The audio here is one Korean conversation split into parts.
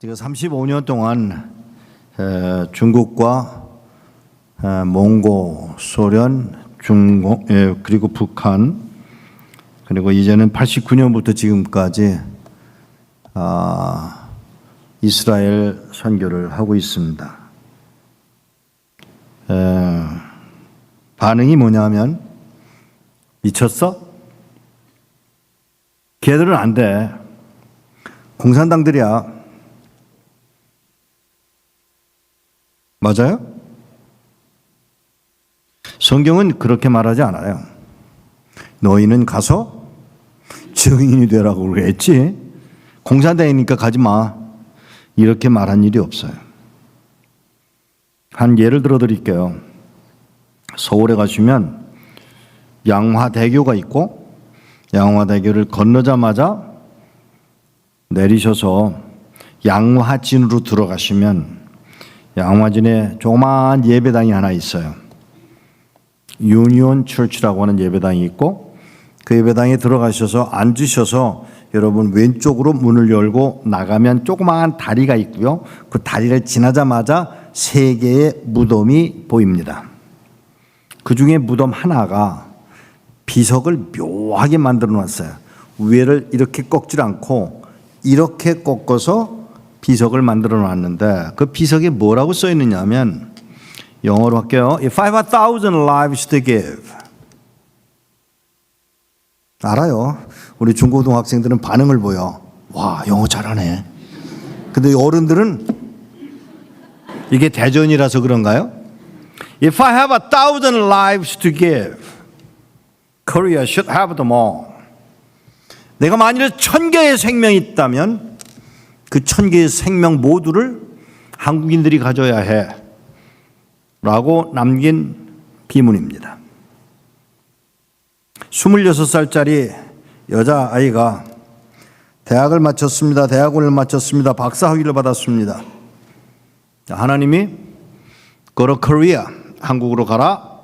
제가 35년 동안 중국과 몽고, 소련, 중국 그리고 북한 그리고 이제는 89년부터 지금까지 이스라엘 선교를 하고 있습니다. 반응이 뭐냐면 미쳤어? 걔들은 안 돼. 공산당들이야. 맞아요? 성경은 그렇게 말하지 않아요. 너희는 가서 증인이 되라고 그랬지. 공산당이니까 가지 마. 이렇게 말한 일이 없어요. 한 예를 들어 드릴게요. 서울에 가시면 양화대교가 있고 양화대교를 건너자마자 내리셔서 양화진으로 들어가시면 양화진에 조그마한 예배당이 하나 있어요. 유니온 처치라고 하는 예배당이 있고 그 예배당에 들어가셔서 앉으셔서 여러분 왼쪽으로 문을 열고 나가면 조그마한 다리가 있고요. 그 다리를 지나자마자 세 개의 무덤이 보입니다. 그 중에 무덤 하나가 비석을 묘하게 만들어 놨어요. 위를 이렇게 꺾질 않고 이렇게 꺾어서 비석을 만들어 놨는데 그 비석에 뭐라고 써 있느냐 하면 영어로 할게요. If I have 1,000 lives to give. 알아요. 우리 중고등학생들은 반응을 보여. 와, 영어 잘하네. 근데 어른들은 이게 대전이라서 그런가요? If I have 1,000 lives to give, Korea should have them all. 내가 만일에 1,000개의 생명이 있다면 그 1,000개의 생명 모두를 한국인들이 가져야 해 라고 남긴 비문입니다. 26살짜리 여자아이가 대학을 마쳤습니다. 대학원을 마쳤습니다. 박사학위를 받았습니다. 하나님이 Go to Korea, 한국으로 가라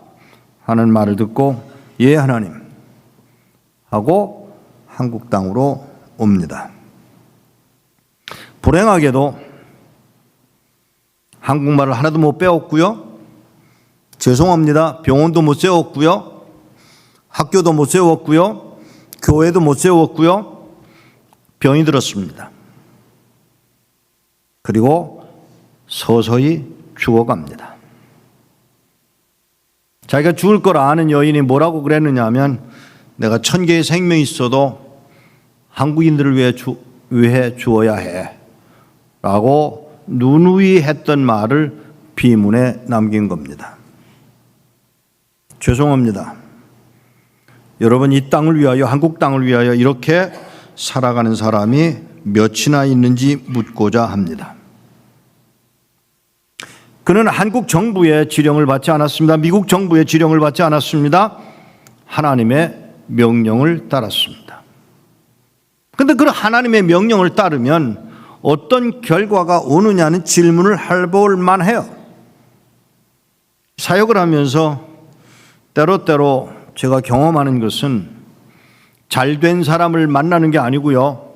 하는 말을 듣고 예 하나님 하고 한국 땅으로 옵니다. 불행하게도 한국말을 하나도 못 배웠고요. 죄송합니다. 병원도 못 세웠고요. 학교도 못 세웠고요. 교회도 못 세웠고요. 병이 들었습니다. 그리고 서서히 죽어갑니다. 자기가 죽을 걸 아는 여인이 뭐라고 그랬느냐 하면 내가 1,000개의 생명이 있어도 한국인들을 위해 주어야 해 라고 누누이 했던 말을 비문에 남긴 겁니다. 죄송합니다. 여러분 이 땅을 위하여 한국 땅을 위하여 이렇게 살아가는 사람이 몇이나 있는지 묻고자 합니다. 그는 한국 정부의 지령을 받지 않았습니다. 미국 정부의 지령을 받지 않았습니다. 하나님의 명령을 따랐습니다. 그런데 그 하나님의 명령을 따르면 어떤 결과가 오느냐는 질문을 해볼 만해요. 사역을 하면서 때로때로 제가 경험하는 것은 잘된 사람을 만나는 게 아니고요.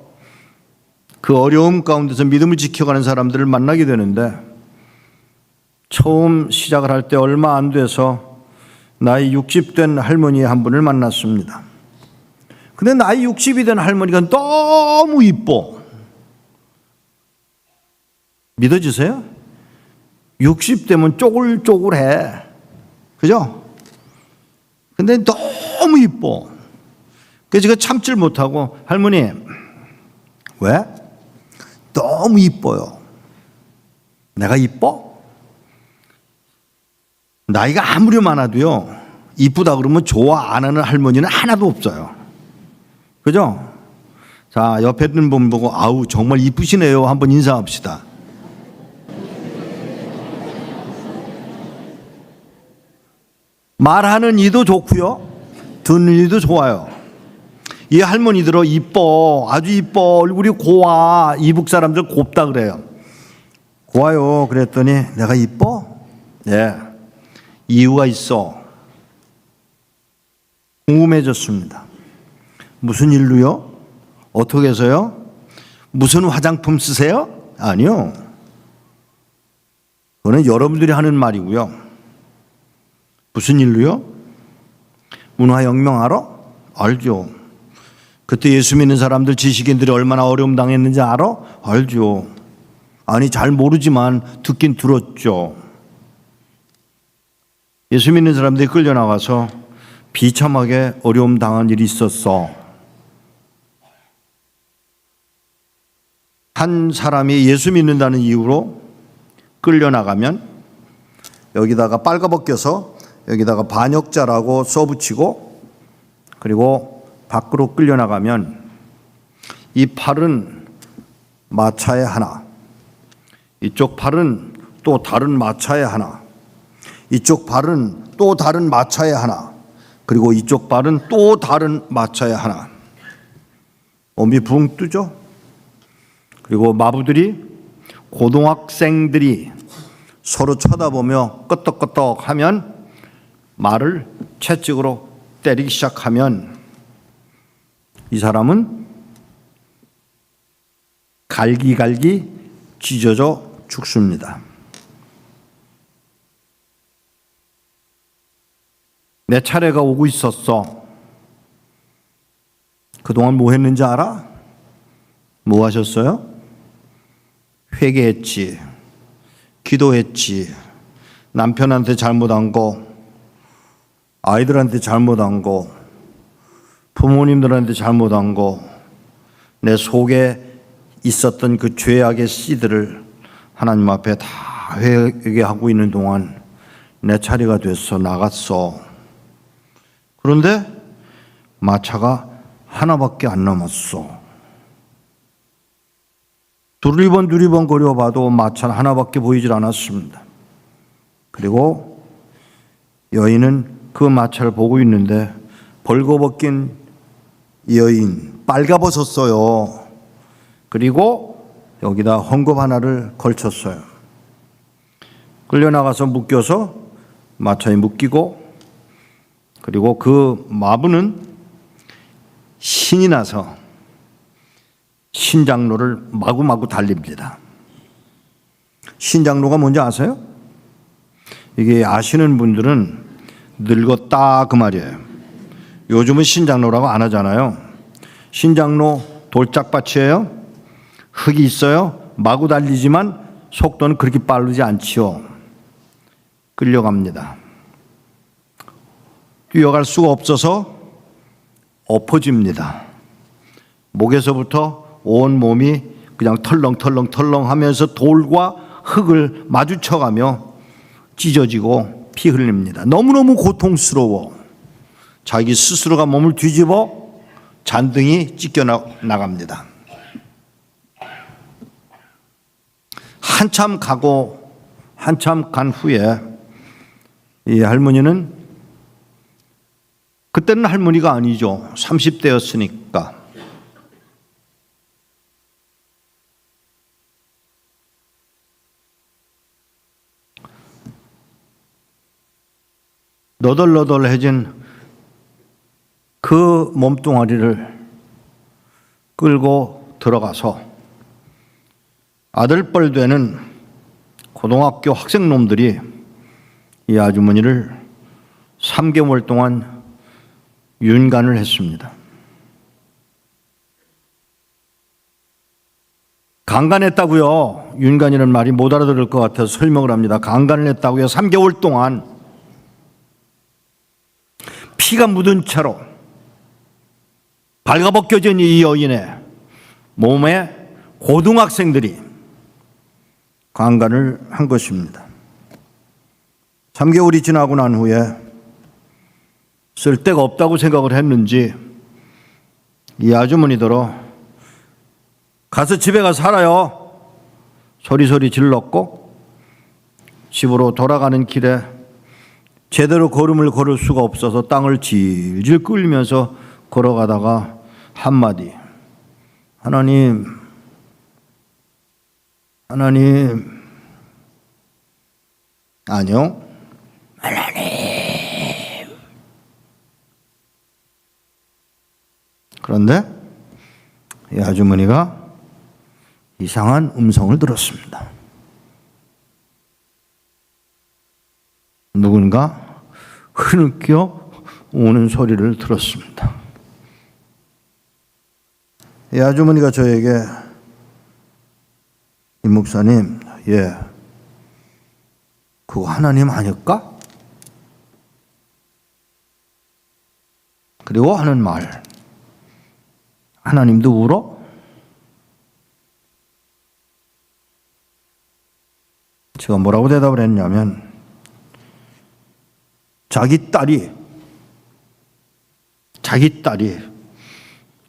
그 어려움 가운데서 믿음을 지켜가는 사람들을 만나게 되는데 처음 시작을 할 때 얼마 안 돼서 나이 60 된 할머니 한 분을 만났습니다. 근데 나이 60이 된 할머니가 너무 이뻐. 믿어지세요? 60 되면 쪼글쪼글해. 그죠? 근데 너무 이뻐. 그래서 제가 참질 못하고 할머니 왜? 너무 이뻐요. 내가 이뻐? 나이가 아무리 많아도요 이쁘다 그러면 좋아 안 하는 할머니는 하나도 없어요. 그죠? 자, 옆에 있는 분 보고 아우 정말 이쁘시네요 한번 인사합시다. 말하는 이도 좋고요 듣는 이도 좋아요. 이 할머니들은 이뻐 아주 이뻐 얼굴이 고와. 이북 사람들 곱다 그래요. 고와요. 그랬더니 내가 이뻐? 네. 이유가 있어. 궁금해졌습니다. 무슨 일로요? 어떻게 해서요? 무슨 화장품 쓰세요? 아니요. 그거는 여러분들이 하는 말이고요. 무슨 일로요? 문화혁명 알아? 알죠. 그때 예수 믿는 사람들, 지식인들이 얼마나 어려움 당했는지 알아? 알죠. 아니, 잘 모르지만 듣긴 들었죠. 예수 믿는 사람들이 끌려나가서 비참하게 어려움 당한 일이 있었어. 한 사람이 예수 믿는다는 이유로 끌려나가면 여기다가 빨가벗겨서 여기다가 반역자라고 써붙이고, 그리고 밖으로 끌려나가면 이 팔은 마차에 하나, 이쪽 팔은 또 다른 마차에 하나, 이쪽 발은 또 다른 마차에 하나, 그리고 이쪽 발은 또 다른 마차에 하나. 몸이 붕 뜨죠? 그리고 마부들이, 고등학생들이 서로 쳐다보며 끄떡끄떡 하면, 말을 채찍으로 때리기 시작하면 이 사람은 갈기갈기 찢어져 죽습니다. 내 차례가 오고 있었어. 그동안 뭐 했는지 알아? 뭐 하셨어요? 회개했지, 기도했지, 남편한테 잘못한 거, 아이들한테 잘못한 거, 부모님들한테 잘못한 거, 내 속에 있었던 그 죄악의 씨들을 하나님 앞에 다 회개하고 있는 동안 내 차례가 됐어. 나갔어. 그런데 마차가 하나밖에 안 남았어. 두리번 거려봐도 마차는 하나밖에 보이질 않았습니다. 그리고 여인은 그 마차를 보고 있는데 벌거벗긴 여인, 빨가벗었어요. 그리고 여기다 헝겊 하나를 걸쳤어요. 끌려나가서 묶여서 마차에 묶이고, 그리고 그 마부는 신이 나서 신장로를 마구마구 달립니다. 신장로가 뭔지 아세요? 이게 아시는 분들은 늙었다 그 말이에요. 요즘은 신장로라고 안 하잖아요. 신장로 돌짝밭이에요. 흙이 있어요. 마구 달리지만 속도는 그렇게 빠르지 않지요. 끌려갑니다. 뛰어갈 수가 없어서 엎어집니다. 목에서부터 온 몸이 그냥 털렁털렁 하면서 돌과 흙을 마주쳐가며 찢어지고 피 흘립니다. 너무너무 고통스러워. 자기 스스로가 몸을 뒤집어 잔등이 찢겨 나갑니다. 한참 가고 한참 간 후에 이 할머니는, 그때는 할머니가 아니죠. 30대였으니까. 너덜너덜해진 그 몸뚱아리를 끌고 들어가서 아들뻘 되는 고등학교 학생놈들이 이 아주머니를 3개월 동안 윤간을 했습니다. 강간했다고요. 윤간이라는 말이 못 알아들을 것 같아서 설명을 합니다. 강간을 했다고요. 3개월 동안 피가 묻은 채로 발가벗겨진 이 여인의 몸에 고등학생들이 강간을 한 것입니다. 3개월이 지나고 난 후에 쓸데가 없다고 생각을 했는지 이 아주머니더러 가서 집에 가서 살아요. 소리소리 질렀고, 집으로 돌아가는 길에 제대로 걸음을 걸을 수가 없어서 땅을 질질 끌면서 걸어가다가 한마디, 하나님, 아니요, 하나님. 그런데 이 아주머니가 이상한 음성을 들었습니다. 누군가 흐느껴 오는 소리를 들었습니다. 이 아주머니가 저에게 이 목사님, 그거 하나님 아닐까? 그리고 하는 말, 하나님도 울어? 제가 뭐라고 대답을 했냐면, 자기 딸이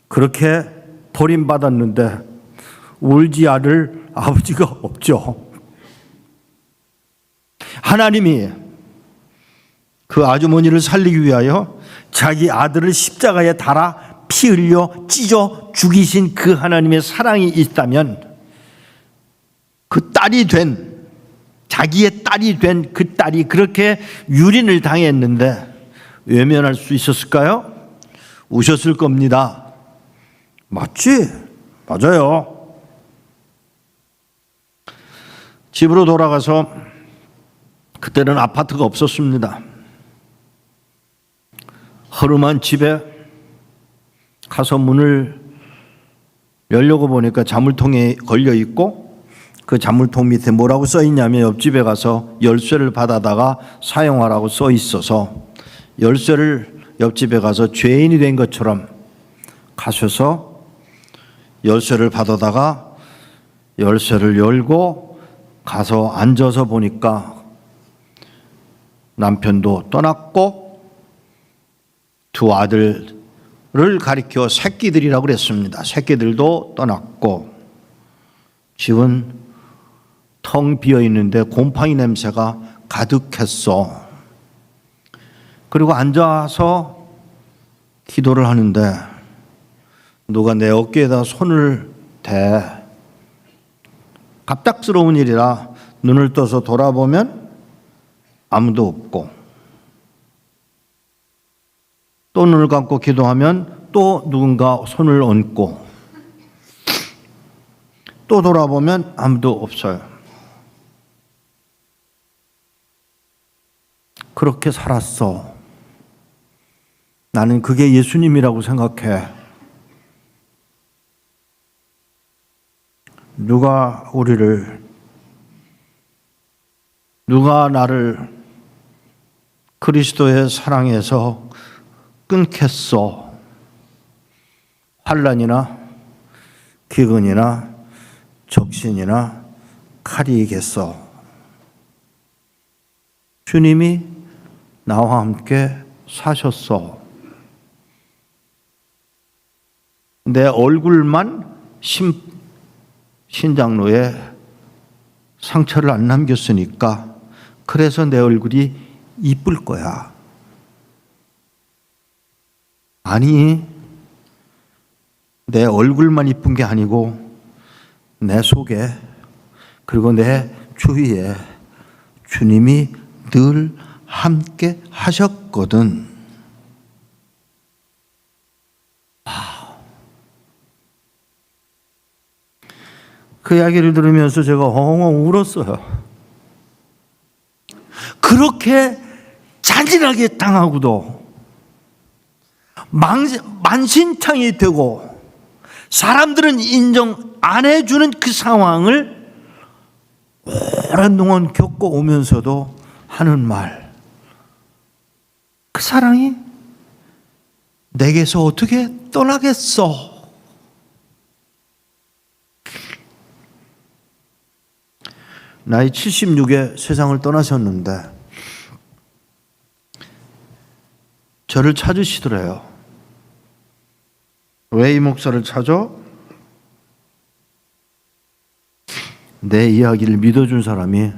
그렇게 버림받았는데 울지 않을 아버지가 없죠. 하나님이 그 아주머니를 살리기 위하여 자기 아들을 십자가에 달아 피 흘려 찢어 죽이신 그 하나님의 사랑이 있다면, 그 딸이 된, 자기의 딸이 된 그 딸이 그렇게 유린을 당했는데 외면할 수 있었을까요? 우셨을 겁니다. 맞지? 맞아요. 집으로 돌아가서, 그때는 아파트가 없었습니다. 허름한 집에 가서 문을 열려고 보니까 자물통에 걸려 있고, 그 자물통 밑에 뭐라고 써 있냐면, 옆집에 가서 열쇠를 받아다가 사용하라고 써 있어서 열쇠를 옆집에 가서 죄인이 된 것처럼 가셔서 열쇠를 받아다가 열쇠를 열고 가서 앉아서 보니까 남편도 떠났고 두 아들을 가리켜 새끼들이라고 그랬습니다. 새끼들도 떠났고 집은 텅 비어 있는데 곰팡이 냄새가 가득했어. 그리고 앉아서 기도를 하는데 누가 내 어깨에다 손을 대. 갑작스러운 일이라 눈을 떠서 돌아보면 아무도 없고, 또 눈을 감고 기도하면 또 누군가 손을 얹고, 또 돌아보면 아무도 없어요. 그렇게 살았어. 나는 그게 예수님이라고 생각해. 누가 나를 그리스도의 사랑에서 끊겠어? 환난이나 기근이나 적신이나 칼이겠어? 주님이 나와 함께 사셨어. 내 얼굴만 신장로에 상처를 안 남겼으니까, 그래서 내 얼굴이 이쁠 거야. 아니, 내 얼굴만 이쁜 게 아니고 내 속에, 그리고 내 주위에 주님이 늘 함께 하셨거든. 그 이야기를 들으면서 제가 엉엉 울었어요. 그렇게 잔인하게 당하고도 만신창이 되고 사람들은 인정 안 해주는 그 상황을 오랜 동안 겪어오면서도 하는 말, 그 사랑이 내게서 어떻게 떠나겠어? 나이 76에 세상을 떠나셨는데 저를 찾으시더래요. 왜 이 목사를 찾아? 내 이야기를 믿어준 사람이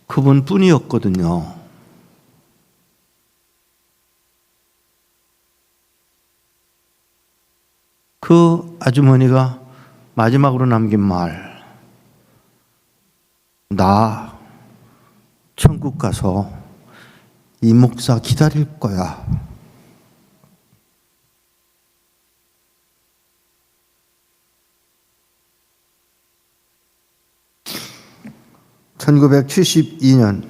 그분뿐이었거든요. 그 아주머니가 마지막으로 남긴 말, 나 천국 가서 이 목사 기다릴 거야. 1972년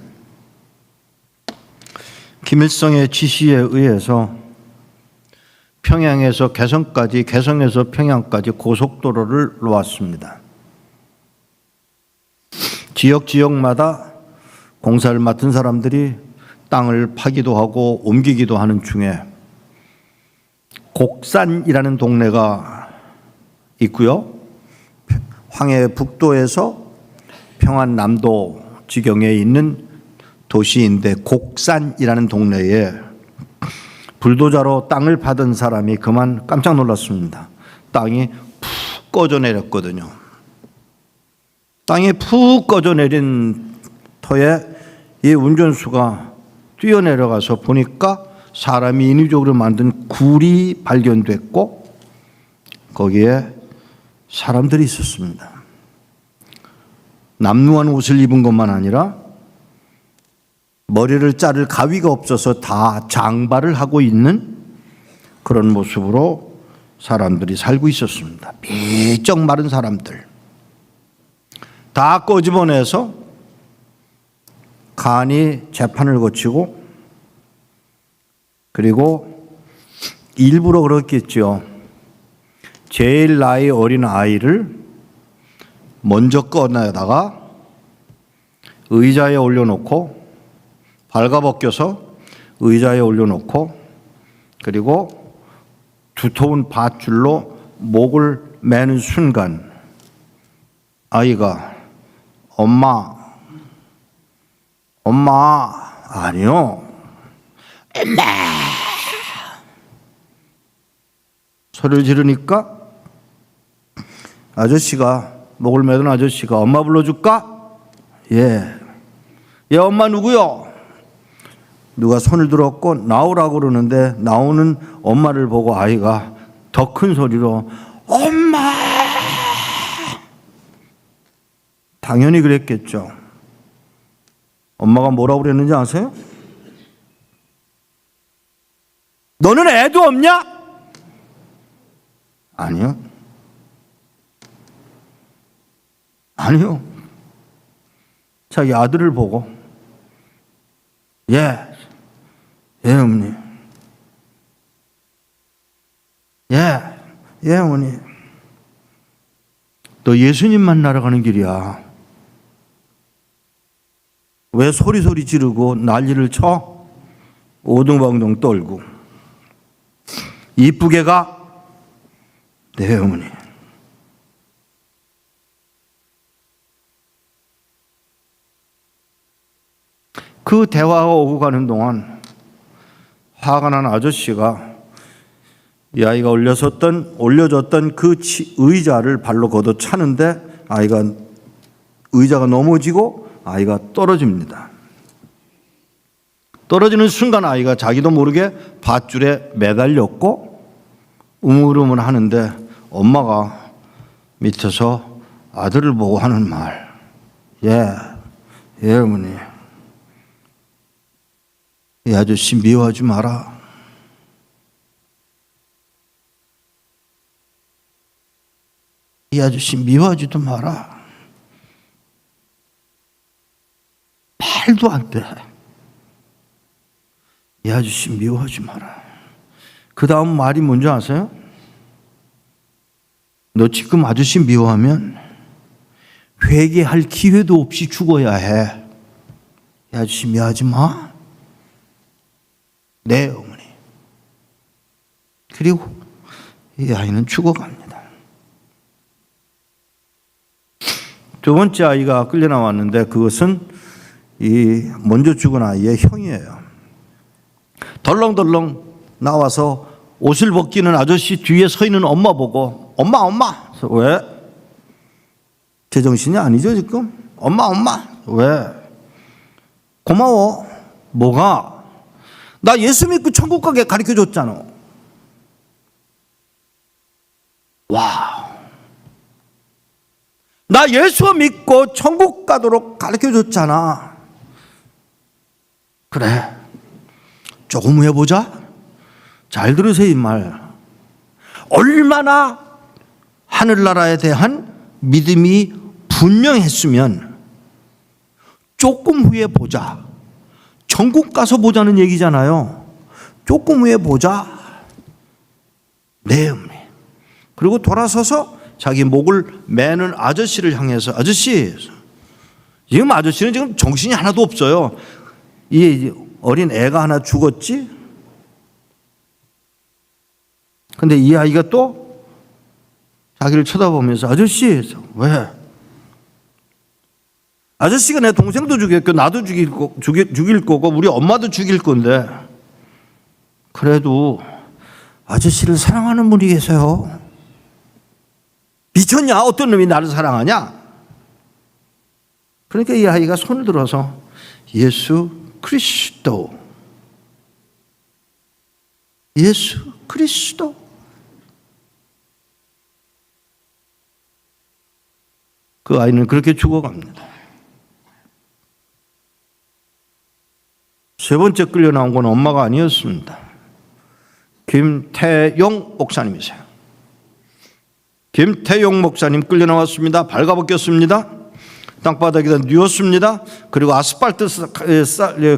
김일성의 지시에 의해서 평양에서 개성까지, 개성에서 평양까지 고속도로를 놓았습니다. 지역마다 공사를 맡은 사람들이 땅을 파기도 하고 옮기기도 하는 중에 곡산이라는 동네가 있고요. 황해 북도에서 평안남도 지경에 있는 도시인데 곡산이라는 동네에 불도저로 땅을 파던 사람이 그만 깜짝 놀랐습니다. 땅이 푹 꺼져 내렸거든요. 땅이 푹 꺼져 내린 터에 이 운전수가 뛰어내려가서 보니까 사람이 인위적으로 만든 굴이 발견됐고 거기에 사람들이 있었습니다. 남루한 옷을 입은 것만 아니라 머리를 자를 가위가 없어서 다 장발을 하고 있는 그런 모습으로 사람들이 살고 있었습니다. 비쩍 마른 사람들. 다 꺼집어내서 간이 재판을 거치고 그리고 일부러 그렇겠죠. 제일 나이 어린 아이를 먼저 꺼내다가 의자에 올려놓고 발가벗겨서 의자에 올려놓고 그리고 두터운 밧줄로 목을 매는 순간 아이가 엄마 아니요 엄마 소리를 지르니까 아저씨가 목을 매던 아저씨가 엄마 불러줄까? 예, 엄마 누구요? 누가 손을 들었고 나오라고 그러는데 나오는 엄마를 보고 아이가 더 큰 소리로 엄마! 당연히 그랬겠죠. 엄마가 뭐라고 그랬는지 아세요? 너는 애도 없냐? 아니요. 자기 아들을 보고 예 어머니. 예 어머니. 너 예수님 만나러 가는 길이야. 왜 소리 지르고 난리를 쳐? 오둥방둥 떨고. 이쁘게 가? 네 어머니. 그 대화가 오고 가는 동안 화가 난 아저씨가 이 아이가 올려줬던 그 의자를 발로 걷어 차는데 의자가 넘어지고 아이가 떨어집니다. 떨어지는 순간 아이가 자기도 모르게 밧줄에 매달렸고 우물우물 하는데 엄마가 밑에서 아들을 보고 하는 말, 예 어머니. 이 아저씨 미워하지 마라. 이 아저씨 미워하지도 마라. 말도 안 돼. 이 아저씨 미워하지 마라. 그 다음 말이 뭔지 아세요? 너 지금 아저씨 미워하면 회개할 기회도 없이 죽어야 해. 이 아저씨 미워하지 마. 네 어머니. 그리고 이 아이는 죽어갑니다. 두 번째 아이가 끌려 나왔는데 그것은 이 먼저 죽은 아이의 형이에요. 덜렁덜렁 나와서 옷을 벗기는 아저씨 뒤에 서 있는 엄마 보고 엄마. 왜? 제정신이 아니죠 지금? 엄마. 왜? 고마워. 뭐가? 나 예수 믿고 천국 가게 가르쳐줬잖아. 와. 나 예수 믿고 천국 가도록 가르쳐줬잖아. 그래. 조금 해보자. 잘 들으세요 이 말. 얼마나 하늘나라에 대한 믿음이 분명했으면 조금 후에 보자. 천국 가서 보자는 얘기잖아요. 조금 후에 보자. 네, 어머니. 그리고 돌아서서 자기 목을 매는 아저씨를 향해서, 아저씨, 지금 아저씨는 지금 정신이 하나도 없어요. 이 어린 애가 하나 죽었지? 근데 이 아이가 또 자기를 쳐다보면서, 아저씨, 왜? 아저씨가 내 동생도 죽였고 나도 죽일 거고 우리 엄마도 죽일 건데, 그래도 아저씨를 사랑하는 분이 계세요. 미쳤냐? 어떤 놈이 나를 사랑하냐? 그러니까 이 아이가 손을 들어서 예수 그리스도, 예수 그리스도, 그 아이는 그렇게 죽어갑니다. 세 번째 끌려 나온 건 엄마가 아니었습니다. 김태용 목사님이세요. 김태용 목사님 끌려 나왔습니다. 발가벗겼습니다. 땅바닥에다 뉘었습니다. 그리고 아스팔트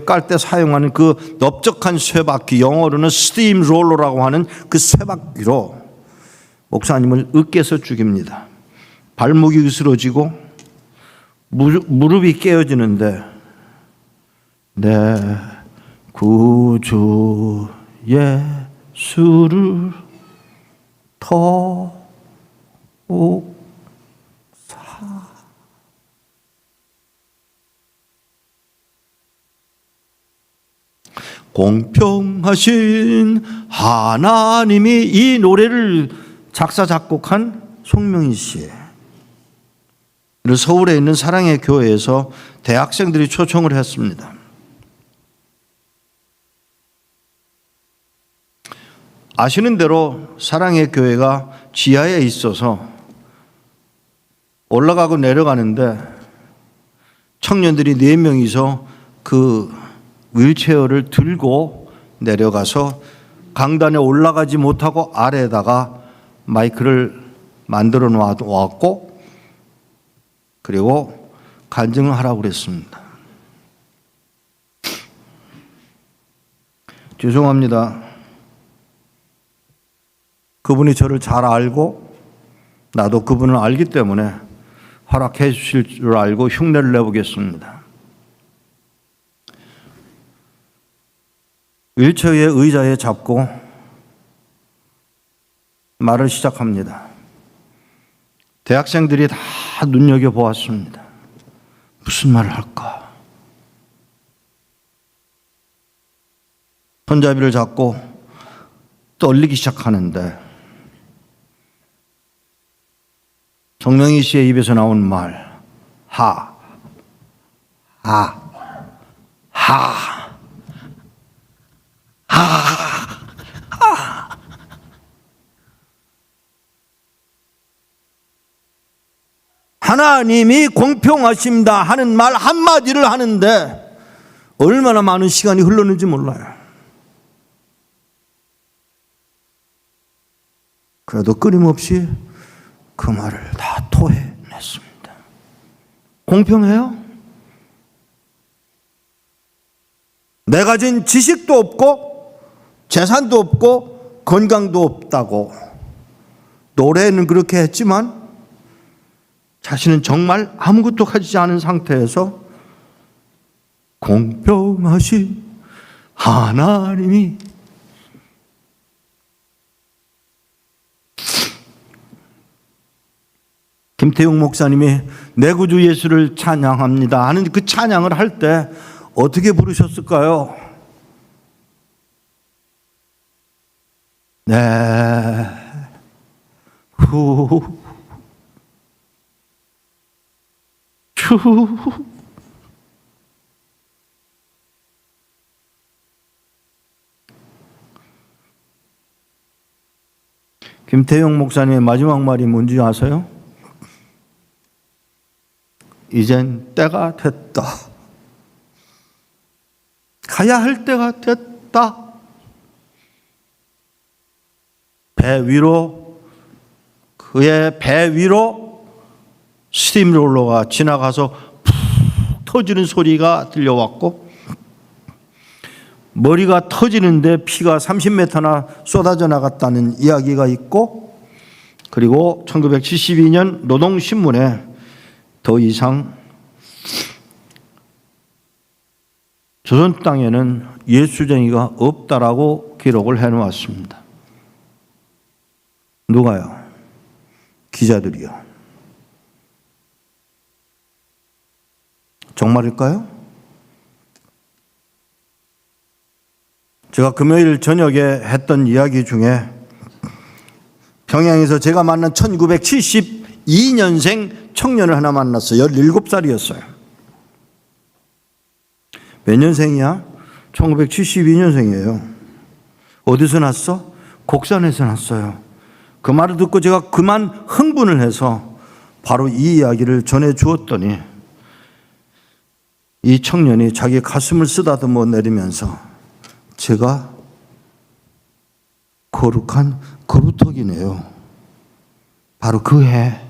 깔 때 사용하는 그 넓적한 쇠바퀴, 영어로는 스팀 롤러라고 하는 그 쇠바퀴로 목사님을 으깨서 죽입니다. 발목이 으스러지고 무릎이 깨어지는데, 내 구주 예수를 더 공평하신 하나님이, 이 노래를 작사 작곡한 송명희 씨. 서울에 있는 사랑의 교회에서 대학생들이 초청을 했습니다. 아시는 대로 사랑의 교회가 지하에 있어서 올라가고 내려가는데 청년들이 4명이서 그 휠체어를 들고 내려가서 강단에 올라가지 못하고 아래에다가 마이크를 만들어 놓았고, 그리고 간증을 하라고 그랬습니다. 죄송합니다. 그분이 저를 잘 알고 나도 그분을 알기 때문에 허락해 주실 줄 알고 흉내를 내보겠습니다. 휠체어의 의자에 잡고 말을 시작합니다. 대학생들이 다 눈여겨보았습니다. 무슨 말을 할까? 손잡이를 잡고 떨리기 시작하는데 정명희 씨의 입에서 나온 말, 하, 하, 하, 하, 하. 하나님이 공평하십니다 하는 말 한마디를 하는데 얼마나 많은 시간이 흘렀는지 몰라요. 그래도 끊임없이 그 말을 다 토해냈습니다. 공평해요? 내 가진 지식도 없고 재산도 없고 건강도 없다고 노래는 그렇게 했지만 자신은 정말 아무것도 가지지 않은 상태에서 공평하신 하나님이, 김태용 목사님이 내 구주 예수를 찬양합니다 하는 그 찬양을 할 때 어떻게 부르셨을까요? 네, 후, 후. 김태용 목사님의 마지막 말이 뭔지 아세요? 이젠 때가 됐다. 가야 할 때가 됐다. 그의 배 위로 스팀롤러가 지나가서 푹 터지는 소리가 들려왔고 머리가 터지는데 피가 30m나 쏟아져 나갔다는 이야기가 있고, 그리고 1972년 노동신문에 더 이상 조선 땅에는 예수쟁이가 없다라고 기록을 해놓았습니다. 누가요? 기자들이요. 정말일까요? 제가 금요일 저녁에 했던 이야기 중에 평양에서 제가 만난 1972년생 청년을 하나 만났어요. 17살이었어요. 몇 년생이야? 1972년생이에요. 어디서 났어? 곡산에서 났어요. 그 말을 듣고 제가 그만 흥분을 해서 바로 이 이야기를 전해 주었더니 이 청년이 자기 가슴을 쓰다듬어 내리면서 제가 거룩한 거루터기네요. 바로 그 해,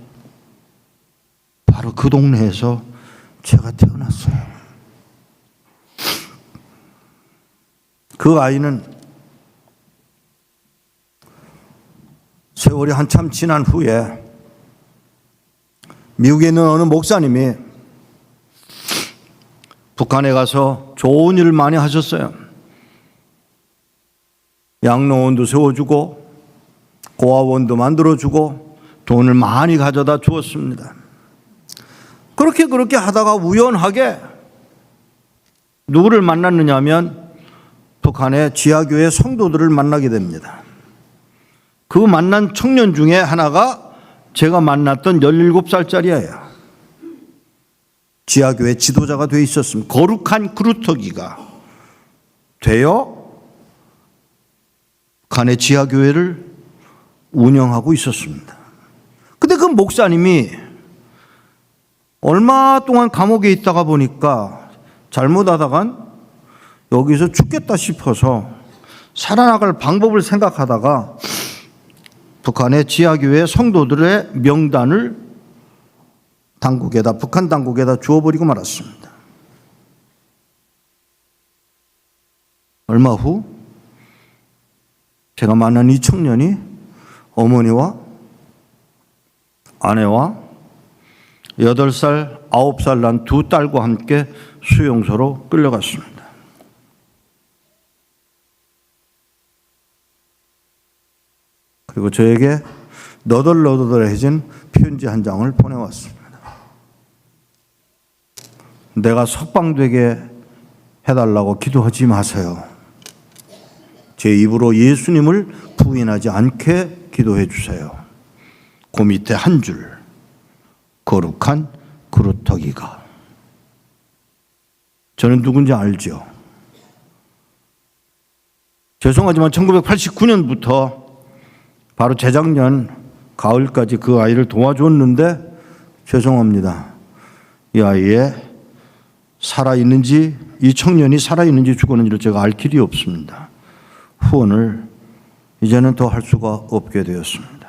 바로 그 동네에서 제가 태어났어요. 그 아이는 세월이 한참 지난 후에 미국에 있는 어느 목사님이 북한에 가서 좋은 일을 많이 하셨어요. 양로원도 세워주고 고아원도 만들어주고 돈을 많이 가져다 주었습니다. 그렇게 하다가 우연하게 누구를 만났느냐 하면 북한의 지하교회 성도들을 만나게 됩니다. 그 만난 청년 중에 하나가 제가 만났던 17살짜리예요. 지하교회 지도자가 되어 있었습니다. 거룩한 그루터기가 되어 북한의 지하교회를 운영하고 있었습니다. 근데 그 목사님이 얼마 동안 감옥에 있다가 보니까 잘못하다간 여기서 죽겠다 싶어서 살아나갈 방법을 생각하다가 북한의 지하교회 성도들의 명단을 북한 당국에다 주어버리고 말았습니다. 얼마 후 제가 만난 이 청년이 어머니와 아내와 8살, 9살 난 두 딸과 함께 수용소로 끌려갔습니다. 그리고 저에게 너덜너덜해진 편지 한 장을 보내왔습니다. 내가 석방되게 해달라고 기도하지 마세요. 제 입으로 예수님을 부인하지 않게 기도해 주세요. 그 밑에 한 줄, 거룩한 그루터기가. 저는 누군지 알죠? 죄송하지만 1989년부터 바로 재작년 가을까지 그 아이를 도와줬는데 죄송합니다. 이 아이의 살아있는지, 이 청년이 살아있는지 죽었는지를 제가 알 길이 없습니다. 후원을 이제는 더 할 수가 없게 되었습니다.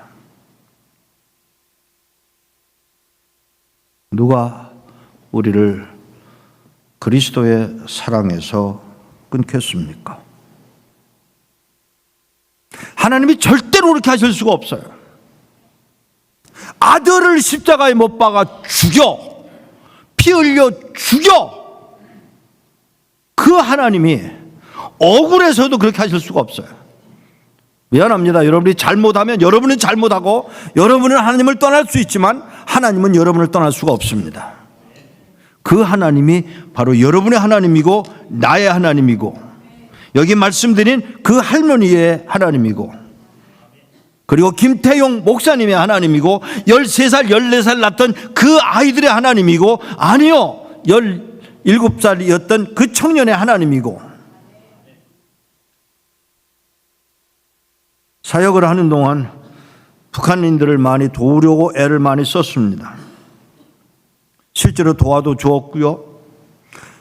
누가 우리를 그리스도의 사랑에서 끊겠습니까? 하나님이 절대로 그렇게 하실 수가 없어요. 아들을 십자가에 못 박아 죽여, 피 흘려 죽여. 그 하나님이 억울해서도 그렇게 하실 수가 없어요. 미안합니다. 여러분이 잘못하면 여러분은 잘못하고 여러분은 하나님을 떠날 수 있지만 하나님은 여러분을 떠날 수가 없습니다. 그 하나님이 바로 여러분의 하나님이고 나의 하나님이고 여기 말씀드린 그 할머니의 하나님이고 그리고 김태용 목사님의 하나님이고 13살, 14살 낳던 그 아이들의 하나님이고 아니요 17살이었던 그 청년의 하나님이고 사역을 하는 동안 북한인들을 많이 도우려고 애를 많이 썼습니다. 실제로 도와도 주었고요.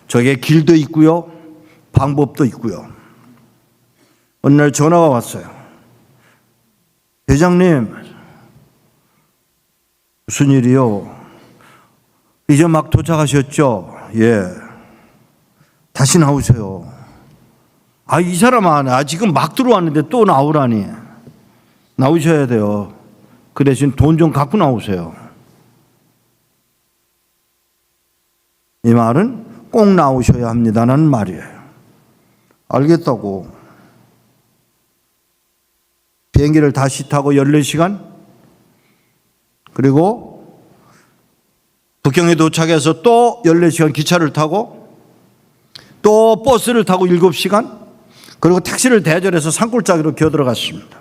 저게 길도 있고요. 방법도 있고요. 어느 날 전화가 왔어요. 회장님, 무슨 일이요? 이제 막 도착하셨죠? 예. 다시 나오세요. 이 사람아, 지금 막 들어왔는데 또 나오라니. 나오셔야 돼요. 그 대신 돈 좀 갖고 나오세요. 이 말은 꼭 나오셔야 합니다라는 말이에요. 알겠다고. 비행기를 다시 타고 14시간, 그리고 북경에 도착해서 또 14시간 기차를 타고 또 버스를 타고 7시간, 그리고 택시를 대절해서 산골짜기로 기어들어갔습니다.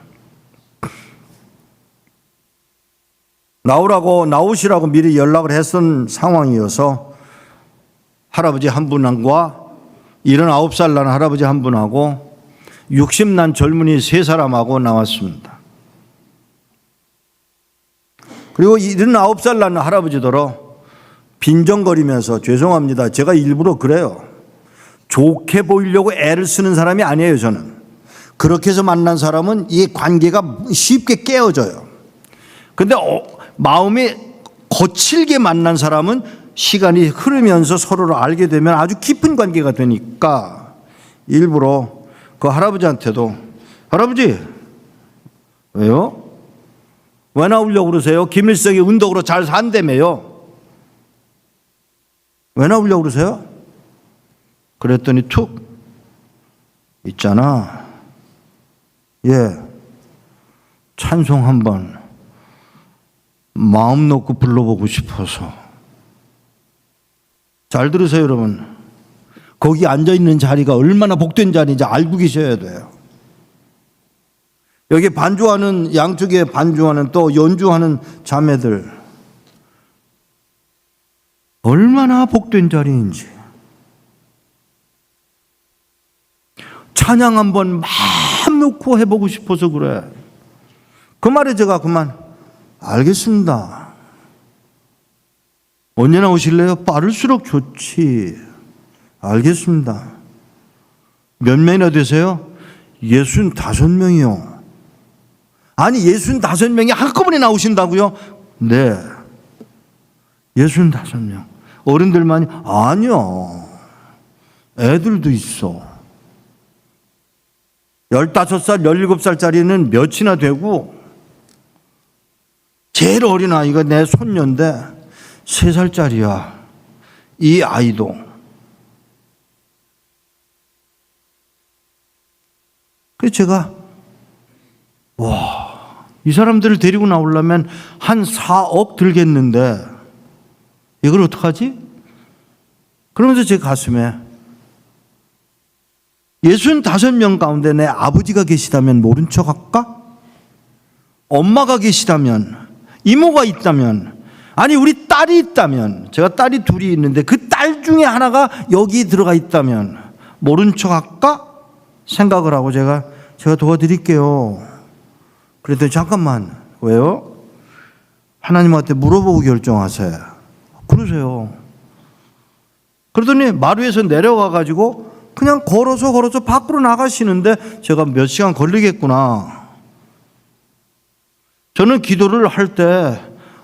나오시라고 미리 연락을 했던 상황이어서 할아버지 한 분과 79살 난 할아버지 한 분하고 60 난 젊은이 3사람하고 나왔습니다. 그리고 79살 난 할아버지더러 빈정거리면서, 죄송합니다, 제가 일부러 그래요. 좋게 보이려고 애를 쓰는 사람이 아니에요. 저는 그렇게 해서 만난 사람은 이 관계가 쉽게 깨어져요. 근데 마음이 거칠게 만난 사람은 시간이 흐르면서 서로를 알게 되면 아주 깊은 관계가 되니까 일부러 그 할아버지한테도, 할아버지 왜요? 왜 나오려고 그러세요? 김일성이 은덕으로 잘 산다며요. 왜 나오려고 그러세요? 그랬더니 툭, 있잖아, 찬송 한번 마음 놓고 불러보고 싶어서. 잘 들으세요, 여러분. 거기 앉아있는 자리가 얼마나 복된 자리인지 알고 계셔야 돼요. 여기 반주하는, 양쪽에 반주하는 또 연주하는 자매들, 얼마나 복된 자리인지. 찬양 한번 마음 놓고 해보고 싶어서 그래. 그 말에 제가 그만, 알겠습니다. 언제 나오실래요? 빠를수록 좋지. 알겠습니다. 몇 명이나 되세요? 65명이요. 아니, 65명이 한꺼번에 나오신다고요? 네, 65명. 어른들만이? 아니요, 애들도 있어. 15살, 17살짜리는 몇이나 되고, 제일 어린 아이가 내 손녀인데 3살짜리야. 이 아이도. 그래서 제가 이 사람들을 데리고 나오려면 한 4억 들겠는데 이걸 어떡하지? 그러면서 제 가슴에 65명 가운데 내 아버지가 계시다면 모른 척 할까? 엄마가 계시다면, 이모가 있다면, 아니 우리 딸이 있다면, 제가 딸이 둘이 있는데 그 딸 중에 하나가 여기 들어가 있다면 모른 척 할까? 생각을 하고 제가 도와드릴게요. 그랬더니 잠깐만, 왜요? 하나님한테 물어보고 결정하세요. 그러세요. 그러더니 마루에서 내려와 가지고 그냥 걸어서 밖으로 나가시는데 제가 몇 시간 걸리겠구나. 저는 기도를 할 때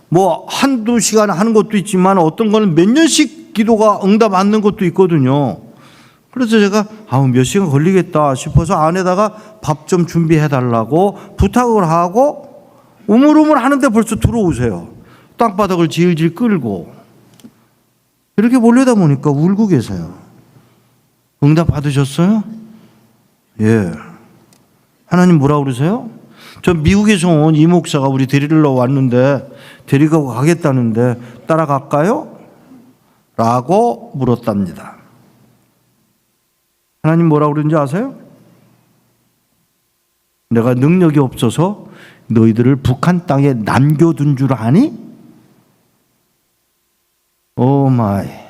뭐 한두 시간 하는 것도 있지만 어떤 거는 몇 년씩 기도가 응답 안 는 것도 있거든요. 그래서 제가 몇 시간 걸리겠다 싶어서 안에다가 밥 좀 준비해 달라고 부탁을 하고 우물우물 하는데 벌써 들어오세요. 땅바닥을 질질 끌고. 이렇게 몰려다 보니까 울고 계세요. 응답 받으셨어요? 예. 하나님 뭐라 그러세요? 저 미국에서 온 이 목사가 우리 데리러 왔는데 데리고 가겠다는데 따라갈까요? 라고 물었답니다. 하나님 뭐라 그러는지 아세요? 내가 능력이 없어서 너희들을 북한 땅에 남겨둔 줄 아니? 오 마이.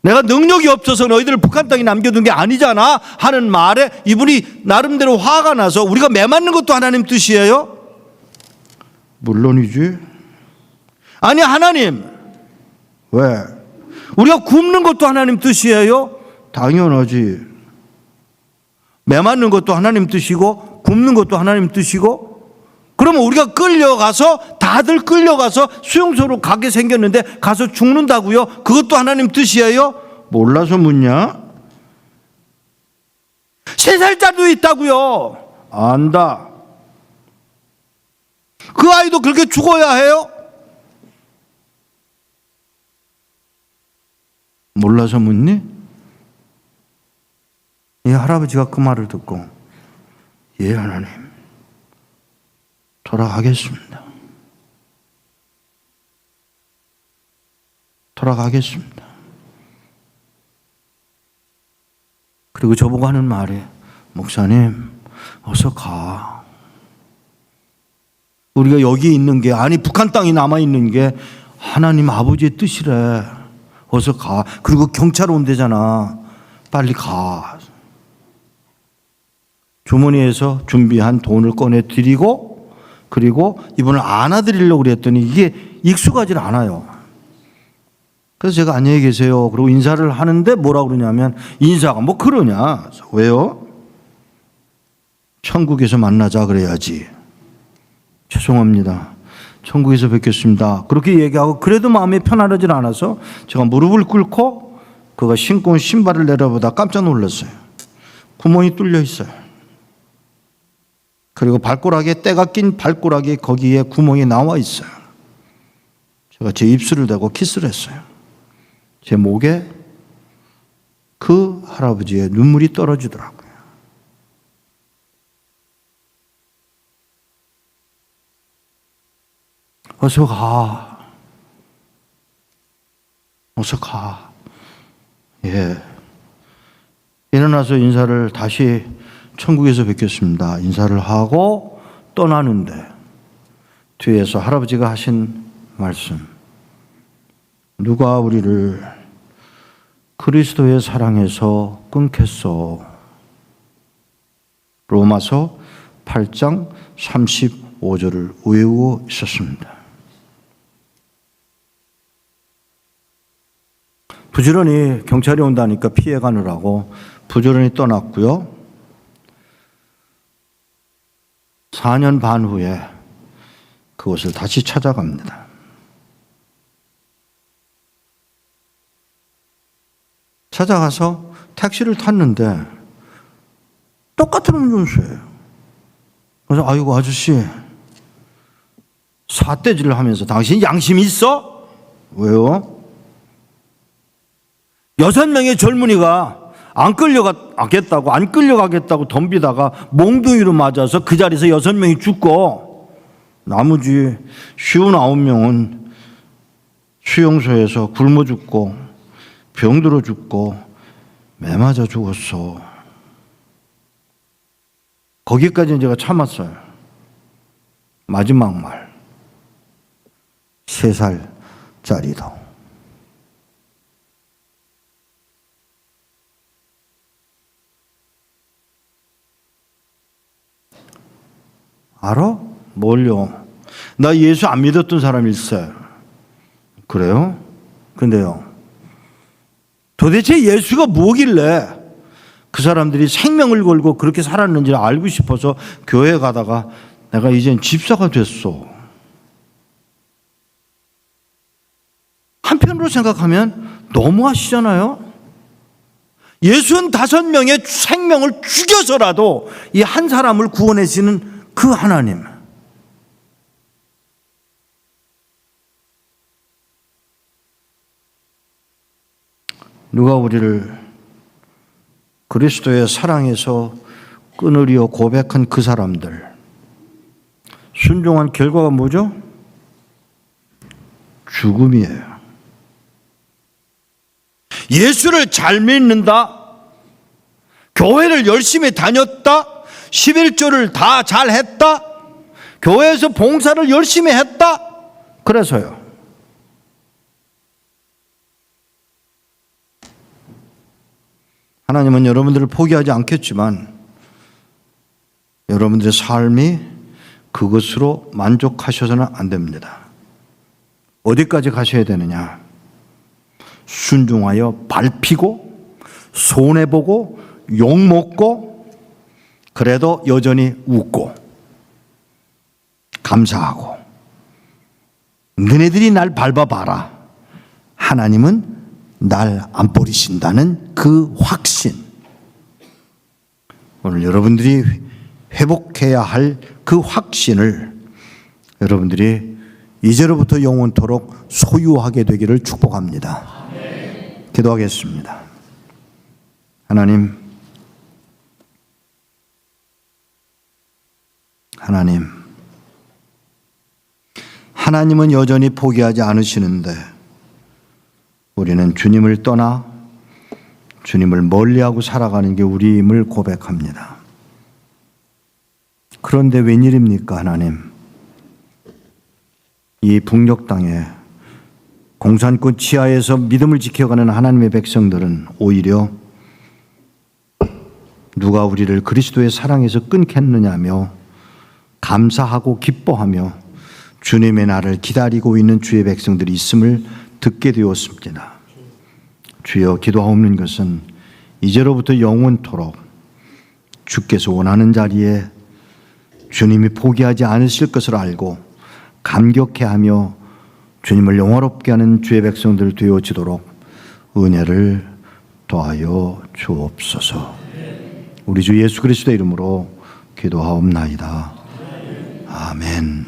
내가 능력이 없어서 너희들을 북한 땅에 남겨둔 게 아니잖아 하는 말에 이분이 나름대로 화가 나서, 우리가 매 맞는 것도 하나님 뜻이에요? 물론이지. 아니 하나님, 왜? 우리가 굶는 것도 하나님 뜻이에요? 당연하지. 매 맞는 것도 하나님 뜻이고 굶는 것도 하나님 뜻이고 그러면 우리가 끌려가서 다들 끌려가서 수용소로 가게 생겼는데 가서 죽는다고요? 그것도 하나님 뜻이에요? 몰라서 묻냐? 3살짜리도 있다고요. 안다. 그 아이도 그렇게 죽어야 해요? 몰라서 묻니? 이 할아버지가 그 말을 듣고, 예, 하나님, 돌아가겠습니다. 돌아가겠습니다. 그리고 저보고 하는 말이, 목사님, 어서 가. 우리가 여기 있는 게, 아니 북한 땅이 남아있는 게 하나님 아버지의 뜻이래. 어서 가. 그리고 경찰 온대잖아. 빨리 가. 주머니에서 준비한 돈을 꺼내 드리고, 그리고 이분을 안아드리려고 그랬더니 이게 익숙하지 않아요. 그래서 제가 안녕히 계세요. 그리고 인사를 하는데 뭐라고 그러냐면, 인사가 뭐 그러냐. 왜요? 천국에서 만나자 그래야지. 죄송합니다. 천국에서 뵙겠습니다. 그렇게 얘기하고, 그래도 마음이 편안하지 않아서 제가 무릎을 꿇고 그가 신고 온 신발을 내려보다 깜짝 놀랐어요. 구멍이 뚫려 있어요. 그리고 발가락에 때가 낀 발가락이 거기에 구멍이 나와 있어요. 제가 제 입술을 대고 키스를 했어요. 제 목에 그 할아버지의 눈물이 떨어지더라고요. 어서 가. 어서 가. 예. 일어나서 인사를 다시 천국에서 뵙겠습니다. 인사를 하고 떠나는데 뒤에서 할아버지가 하신 말씀. 누가 우리를 그리스도의 사랑에서 끊겠소? 로마서 8장 35절을 외우고 있었습니다. 부지런히 경찰이 온다니까 피해 가느라고 부지런히 떠났고요. 4년 반 후에 그곳을 다시 찾아갑니다. 찾아가서 택시를 탔는데 똑같은 운전수예요. 그래서 아이고 아저씨, 삿대질을 하면서 당신 양심 있어? 왜요? 6명의 젊은이가 안 끌려가겠다고 덤비다가 몽둥이로 맞아서 그 자리에서 6명이 죽고 나머지 59명은 수용소에서 굶어 죽고 병들어 죽고 매 맞아 죽었어. 거기까지는 제가 참았어요. 마지막 말. 3살짜리도. 알아? 뭘요? 나 예수 안 믿었던 사람일세. 그래요? 근데요, 도대체 예수가 뭐길래 그 사람들이 생명을 걸고 그렇게 살았는지를 알고 싶어서 교회 가다가 내가 이젠 집사가 됐어. 한편으로 생각하면 너무하시잖아요. 65명의 생명을 죽여서라도 이 한 사람을 구원해주는 그 하나님. 누가 우리를 그리스도의 사랑에서 끊으려 고백한 그 사람들, 순종한 결과가 뭐죠? 죽음이에요. 예수를 잘 믿는다, 교회를 열심히 다녔다, 11조를 다 잘했다, 교회에서 봉사를 열심히 했다, 그래서요. 하나님은 여러분들을 포기하지 않겠지만 여러분들의 삶이 그것으로 만족하셔서는 안 됩니다. 어디까지 가셔야 되느냐? 순종하여 밟히고 손해보고 욕먹고 그래도 여전히 웃고 감사하고 너네들이 날 밟아봐라. 하나님은 날 안 버리신다는 그 확신. 오늘 여러분들이 회복해야 할 그 확신을 여러분들이 이제로부터 영원토록 소유하게 되기를 축복합니다. 기도하겠습니다. 하나님, 하나님은 여전히 포기하지 않으시는데 우리는 주님을 떠나 주님을 멀리하고 살아가는 게 우리임을 고백합니다. 그런데 웬일입니까, 하나님? 이 북녘 땅에 공산권 치하에서 믿음을 지켜가는 하나님의 백성들은 오히려 누가 우리를 그리스도의 사랑에서 끊겠느냐며 감사하고 기뻐하며 주님의 날을 기다리고 있는 주의 백성들이 있음을 듣게 되었습니다. 주여, 기도하옵는 것은 이제로부터 영원토록 주께서 원하는 자리에 주님이 포기하지 않으실 것을 알고 감격해하며 주님을 영화롭게 하는 주의 백성들 되어지도록 은혜를 더하여 주옵소서. 우리 주 예수 그리스도의 이름으로 기도하옵나이다. 아멘.